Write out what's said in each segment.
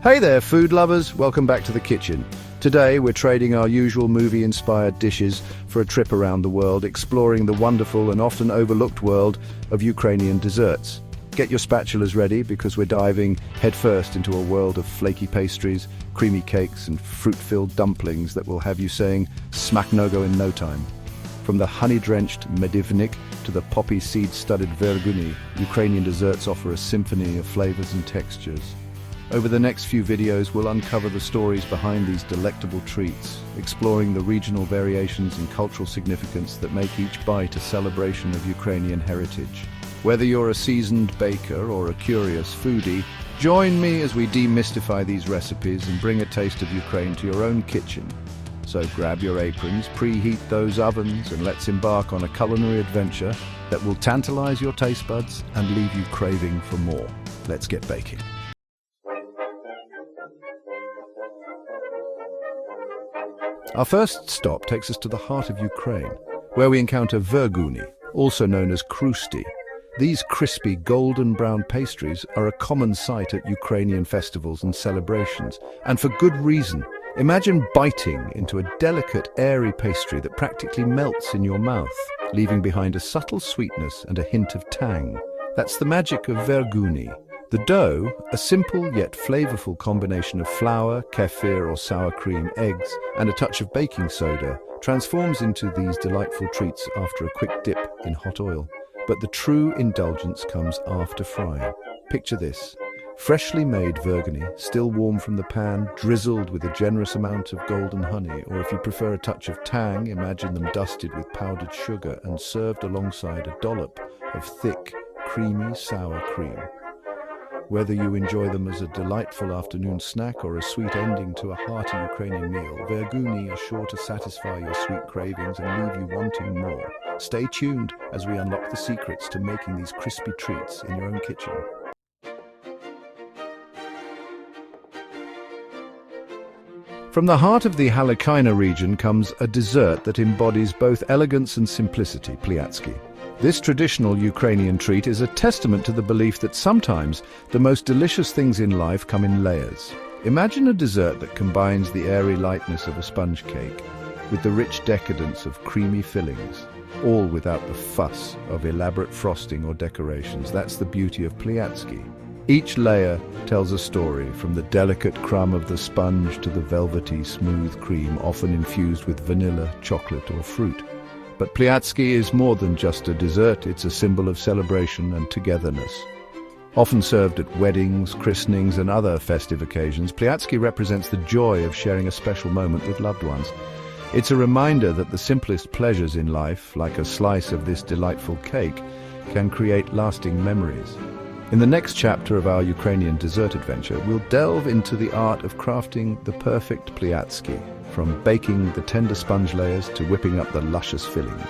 Hey there, food lovers. Welcome back to the kitchen. Today, we're trading our usual movie-inspired dishes for a trip around the world, exploring the wonderful and often overlooked world of Ukrainian desserts. Get your spatulas ready because we're diving headfirst into a world of flaky pastries, creamy cakes, and fruit-filled dumplings that will have you saying smak nogo in no time. From the honey-drenched medivnik to the poppy seed-studded Verguny, Ukrainian desserts offer a symphony of flavors and textures. Over the next few videos, we'll uncover the stories behind these delectable treats, exploring the regional variations and cultural significance that make each bite a celebration of Ukrainian heritage. Whether you're a seasoned baker or a curious foodie, join me as we demystify these recipes and bring a taste of Ukraine to your own kitchen. So grab your aprons, preheat those ovens, and let's embark on a culinary adventure that will tantalize your taste buds and leave you craving for more. Let's get baking. Our first stop takes us to the heart of Ukraine, where we encounter Verguny, also known as krusty. These crispy golden brown pastries are a common sight at Ukrainian festivals and celebrations, and for good reason. Imagine biting into a delicate, airy pastry that practically melts in your mouth, leaving behind a subtle sweetness and a hint of tang. That's the magic of Verguny. The dough, a simple yet flavorful combination of flour, kefir or sour cream, eggs, and a touch of baking soda, transforms into these delightful treats after a quick dip in hot oil. But the true indulgence comes after frying. Picture this: freshly made Verguny, still warm from the pan, drizzled with a generous amount of golden honey, or if you prefer a touch of tang, imagine them dusted with powdered sugar and served alongside a dollop of thick, creamy sour cream. Whether you enjoy them as a delightful afternoon snack or a sweet ending to a hearty Ukrainian meal, Verguny are sure to satisfy your sweet cravings and leave you wanting more. Stay tuned as we unlock the secrets to making these crispy treats in your own kitchen. From the heart of the Halakina region comes a dessert that embodies both elegance and simplicity, Pliatsky. This traditional Ukrainian treat is a testament to the belief that sometimes the most delicious things in life come in layers. Imagine a dessert that combines the airy lightness of a sponge cake with the rich decadence of creamy fillings, all without the fuss of elaborate frosting or decorations. That's the beauty of Pliatsky. Each layer tells a story, from the delicate crumb of the sponge to the velvety, smooth cream, often infused with vanilla, chocolate or fruit. But Pliatsky is more than just a dessert, it's a symbol of celebration and togetherness. Often served at weddings, christenings and other festive occasions, Pliatsky represents the joy of sharing a special moment with loved ones. It's a reminder that the simplest pleasures in life, like a slice of this delightful cake, can create lasting memories. In the next chapter of our Ukrainian dessert adventure, we'll delve into the art of crafting the perfect Pliatsky, from baking the tender sponge layers to whipping up the luscious fillings.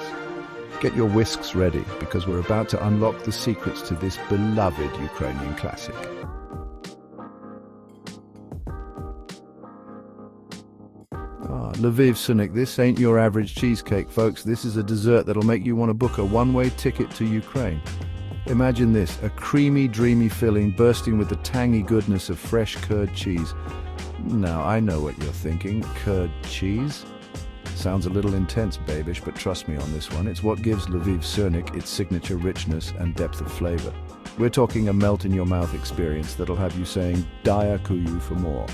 Get your whisks ready, because we're about to unlock the secrets to this beloved Ukrainian classic. Lviv Syrnyk, this ain't your average cheesecake, folks. This is a dessert that'll make you want to book a one-way ticket to Ukraine. Imagine this, a creamy, dreamy filling bursting with the tangy goodness of fresh curd cheese. Now, I know what you're thinking, curd cheese? Sounds a little intense, babish, but trust me on this one. It's what gives Lviv Syrnyk its signature richness and depth of flavor. We're talking a melt-in-your-mouth experience that'll have you saying, "Daya kuyu" for more.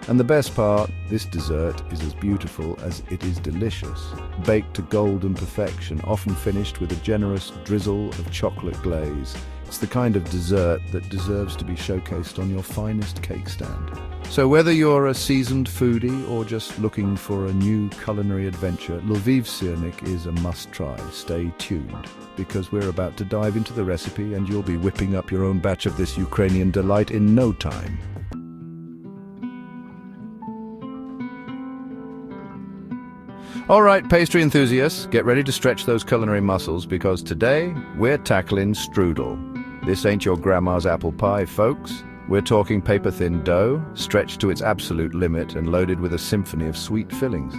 And the best part, this dessert is as beautiful as it is delicious. Baked to golden perfection, often finished with a generous drizzle of chocolate glaze. It's the kind of dessert that deserves to be showcased on your finest cake stand. So whether you're a seasoned foodie or just looking for a new culinary adventure, Lviv Syrnyk is a must-try. Stay tuned, because we're about to dive into the recipe and you'll be whipping up your own batch of this Ukrainian delight in no time. All right, pastry enthusiasts, get ready to stretch those culinary muscles, because today we're tackling strudel. This ain't your grandma's apple pie, folks. We're talking paper-thin dough, stretched to its absolute limit and loaded with a symphony of sweet fillings.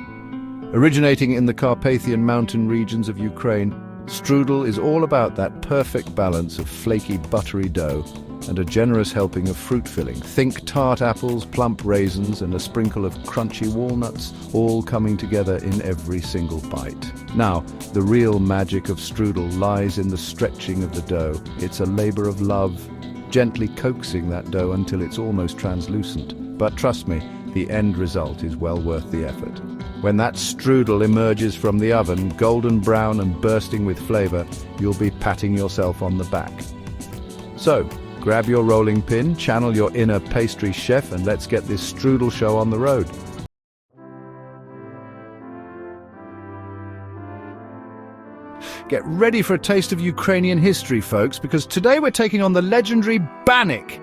Originating in the Carpathian mountain regions of Ukraine, strudel is all about that perfect balance of flaky, buttery dough and a generous helping of fruit filling. Think tart apples, plump raisins, and a sprinkle of crunchy walnuts, all coming together in every single bite. Now, the real magic of strudel lies in the stretching of the dough. It's a labor of love, gently coaxing that dough until it's almost translucent. But trust me, the end result is well worth the effort. When that strudel emerges from the oven, golden brown and bursting with flavor, you'll be patting yourself on the back. So, grab your rolling pin, channel your inner pastry chef, and let's get this strudel show on the road. Get ready for a taste of Ukrainian history, folks, because today we're taking on the legendary bannock.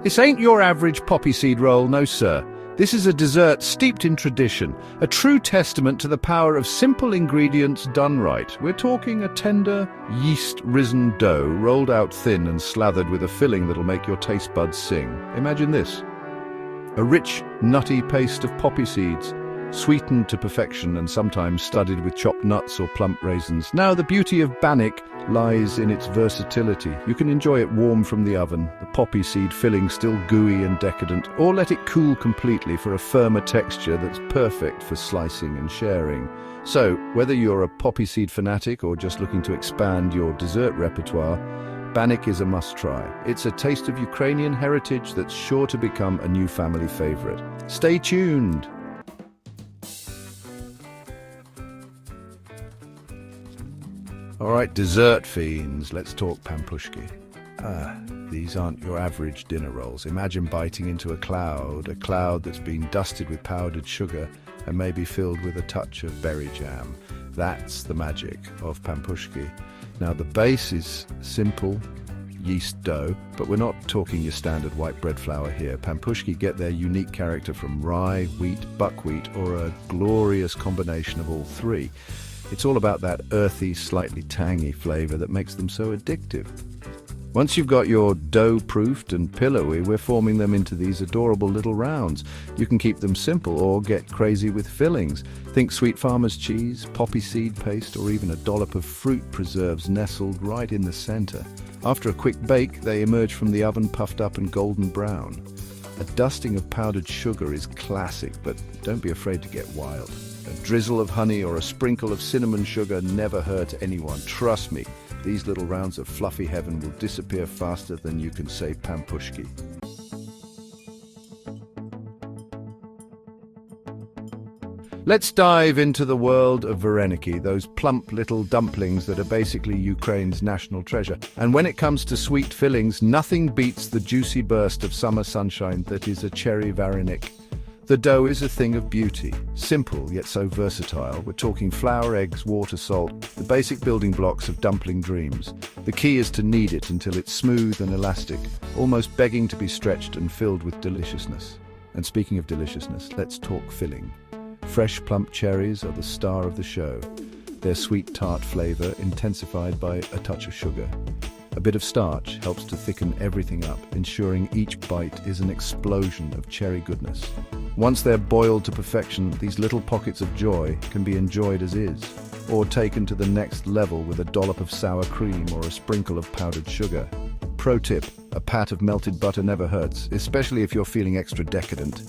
This ain't your average poppy seed roll, no sir. This is a dessert steeped in tradition, a true testament to the power of simple ingredients done right. We're talking a tender, yeast-risen dough rolled out thin and slathered with a filling that'll make your taste buds sing. Imagine this: a rich, nutty paste of poppy seeds, sweetened to perfection and sometimes studded with chopped nuts or plump raisins. Now, the beauty of bannock lies in its versatility. You can enjoy it warm from the oven, the poppy seed filling still gooey and decadent, or let it cool completely for a firmer texture that's perfect for slicing and sharing. So, whether you're a poppy seed fanatic or just looking to expand your dessert repertoire, bannock is a must-try. It's a taste of Ukrainian heritage that's sure to become a new family favorite. Stay tuned! All right, dessert fiends, let's talk pampushki. These aren't your average dinner rolls. Imagine biting into a cloud that's been dusted with powdered sugar and maybe filled with a touch of berry jam. That's the magic of pampushki. Now, the base is simple yeast dough, but we're not talking your standard white bread flour here. Pampushki get their unique character from rye, wheat, buckwheat, or a glorious combination of all three. It's all about that earthy, slightly tangy flavor that makes them so addictive. Once you've got your dough proofed and pillowy, we're forming them into these adorable little rounds. You can keep them simple or get crazy with fillings. Think sweet farmer's cheese, poppy seed paste, or even a dollop of fruit preserves nestled right in the center. After a quick bake, they emerge from the oven puffed up and golden brown. A dusting of powdered sugar is classic, but don't be afraid to get wild. A drizzle of honey or a sprinkle of cinnamon sugar never hurt anyone. Trust me, these little rounds of fluffy heaven will disappear faster than you can say pampushki. Let's dive into the world of Verguny, those plump little dumplings that are basically Ukraine's national treasure. And when it comes to sweet fillings, nothing beats the juicy burst of summer sunshine that is a cherry Verguny. The dough is a thing of beauty, simple yet so versatile. We're talking flour, eggs, water, salt, the basic building blocks of dumpling dreams. The key is to knead it until it's smooth and elastic, almost begging to be stretched and filled with deliciousness. And speaking of deliciousness, let's talk filling. Fresh plump cherries are the star of the show, their sweet tart flavor intensified by a touch of sugar. A bit of starch helps to thicken everything up, ensuring each bite is an explosion of cherry goodness. Once they're boiled to perfection, these little pockets of joy can be enjoyed as is, or taken to the next level with a dollop of sour cream or a sprinkle of powdered sugar. Pro tip, a pat of melted butter never hurts, especially if you're feeling extra decadent.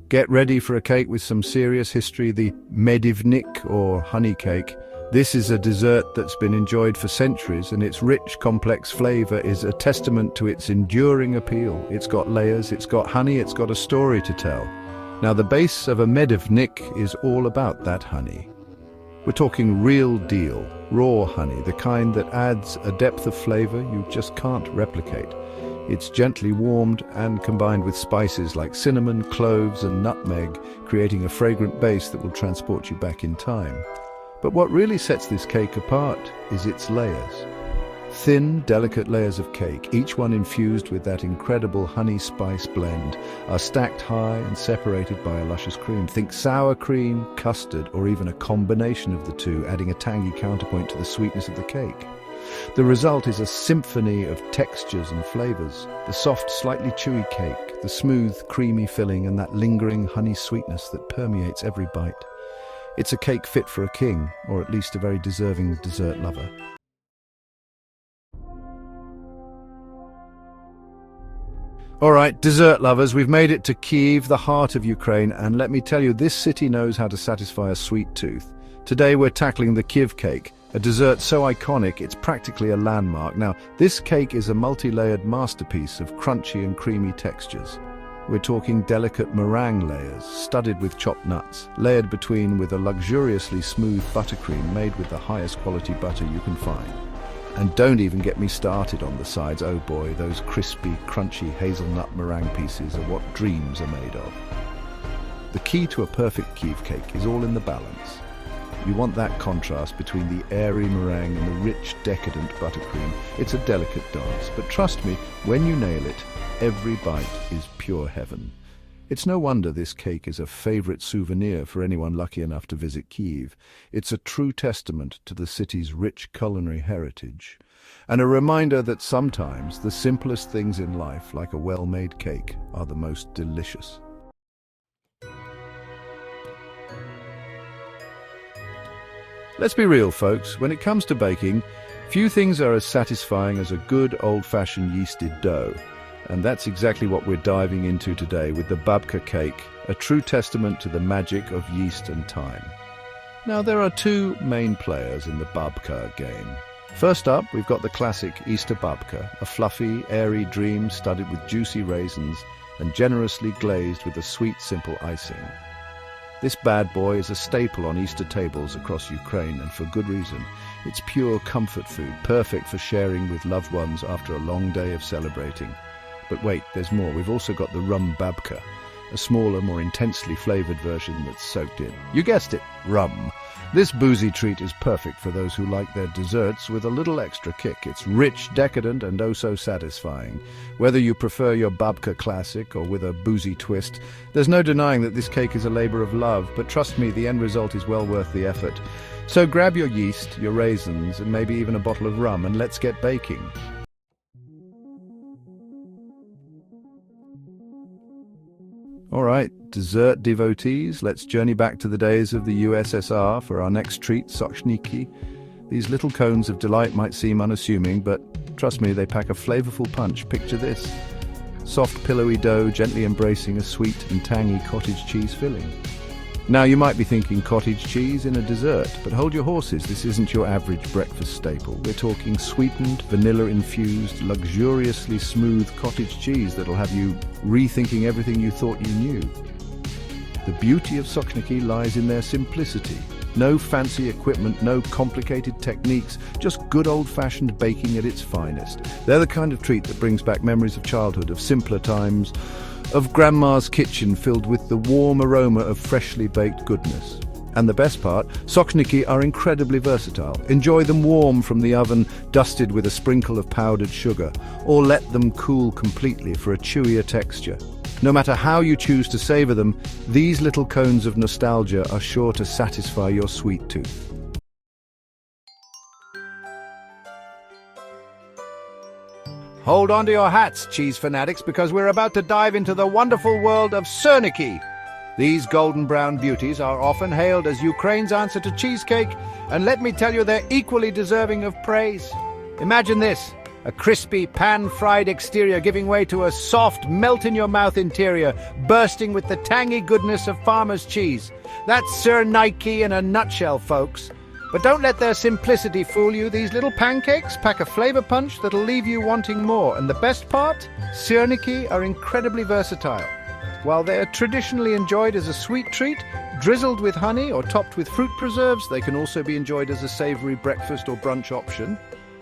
Get ready for a cake with some serious history, the medivnik or honey cake. This is a dessert that's been enjoyed for centuries, and its rich, complex flavor is a testament to its enduring appeal. It's got layers, it's got honey, it's got a story to tell. Now, the base of a medivnik is all about that honey. We're talking real deal, raw honey, the kind that adds a depth of flavor you just can't replicate. It's gently warmed and combined with spices like cinnamon, cloves, and nutmeg, creating a fragrant base that will transport you back in time. But what really sets this cake apart is its layers. Thin, delicate layers of cake, each one infused with that incredible honey-spice blend, are stacked high and separated by a luscious cream. Think sour cream, custard, or even a combination of the two, adding a tangy counterpoint to the sweetness of the cake. The result is a symphony of textures and flavors. The soft, slightly chewy cake, the smooth, creamy filling, and that lingering honey sweetness that permeates every bite. It's a cake fit for a king, or at least a very deserving dessert lover. All right, dessert lovers, we've made it to Kyiv, the heart of Ukraine, and let me tell you, this city knows how to satisfy a sweet tooth. Today we're tackling the Kyiv Cake, a dessert so iconic it's practically a landmark. Now, this cake is a multi-layered masterpiece of crunchy and creamy textures. We're talking delicate meringue layers, studded with chopped nuts, layered between with a luxuriously smooth buttercream made with the highest quality butter you can find. And don't even get me started on the sides. Oh boy, those crispy, crunchy hazelnut meringue pieces are what dreams are made of. The key to a perfect Kyiv cake is all in the balance. You want that contrast between the airy meringue and the rich, decadent buttercream. It's a delicate dance, but trust me, when you nail it, every bite is pure heaven. It's no wonder this cake is a favorite souvenir for anyone lucky enough to visit Kyiv. It's a true testament to the city's rich culinary heritage, and a reminder that sometimes the simplest things in life, like a well-made cake, are the most delicious. Let's be real, folks. When it comes to baking, few things are as satisfying as a good old-fashioned yeasted dough. And that's exactly what we're diving into today with the babka cake, a true testament to the magic of yeast and time. Now, there are two main players in the babka game. First up, we've got the classic Easter babka, a fluffy, airy dream studded with juicy raisins and generously glazed with a sweet, simple icing. This bad boy is a staple on Easter tables across Ukraine, and for good reason. It's pure comfort food, perfect for sharing with loved ones after a long day of celebrating. But wait, there's more. We've also got the rum babka, a smaller, more intensely flavored version that's soaked in. You guessed it, rum. This boozy treat is perfect for those who like their desserts with a little extra kick. It's rich, decadent, and oh so satisfying. Whether you prefer your babka classic or with a boozy twist, there's no denying that this cake is a labor of love, but trust me, the end result is well worth the effort. So grab your yeast, your raisins, and maybe even a bottle of rum, and let's get baking. All right, dessert devotees, let's journey back to the days of the USSR for our next treat, sochniki. These little cones of delight might seem unassuming, but trust me, they pack a flavorful punch. Picture this. Soft, pillowy dough gently embracing a sweet and tangy cottage cheese filling. Now, you might be thinking cottage cheese in a dessert, but hold your horses, this isn't your average breakfast staple. We're talking sweetened, vanilla-infused, luxuriously smooth cottage cheese that'll have you rethinking everything you thought you knew. The beauty of sochniki lies in their simplicity. No fancy equipment, no complicated techniques, just good old-fashioned baking at its finest. They're the kind of treat that brings back memories of childhood, of simpler times, of Grandma's kitchen filled with the warm aroma of freshly baked goodness. And the best part, sochniki are incredibly versatile. Enjoy them warm from the oven, dusted with a sprinkle of powdered sugar, or let them cool completely for a chewier texture. No matter how you choose to savor them, these little cones of nostalgia are sure to satisfy your sweet tooth. Hold on to your hats, cheese fanatics, because we're about to dive into the wonderful world of Syrnyky. These golden brown beauties are often hailed as Ukraine's answer to cheesecake, and let me tell you, they're equally deserving of praise. Imagine this, a crispy, pan-fried exterior giving way to a soft, melt-in-your-mouth interior, bursting with the tangy goodness of farmer's cheese. That's Syrnyky in a nutshell, folks. But don't let their simplicity fool you. These little pancakes pack a flavor punch that'll leave you wanting more. And the best part? Syrnyky are incredibly versatile. While they're traditionally enjoyed as a sweet treat, drizzled with honey or topped with fruit preserves, they can also be enjoyed as a savory breakfast or brunch option.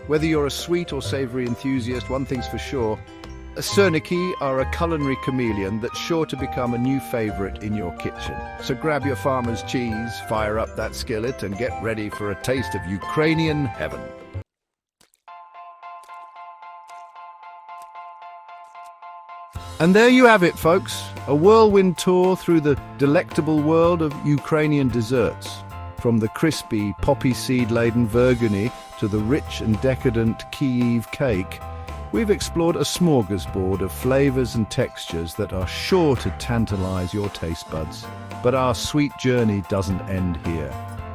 Whether you're a sweet or savory enthusiast, one thing's for sure, Syrnyky are a culinary chameleon that's sure to become a new favorite in your kitchen. So grab your farmer's cheese, fire up that skillet, and get ready for a taste of Ukrainian heaven. And there you have it, folks. A whirlwind tour through the delectable world of Ukrainian desserts. From the crispy, poppy seed-laden Verguny to the rich and decadent Kyiv Cake, We've explored a smorgasbord of flavors and textures that are sure to tantalize your taste buds. But our sweet journey doesn't end here.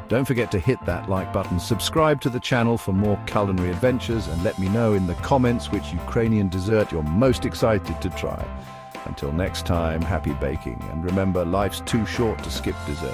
Don't forget to hit that like button, subscribe to the channel for more culinary adventures, and let me know in the comments which Ukrainian dessert you're most excited to try. Until next time, happy baking, and remember, life's too short to skip dessert.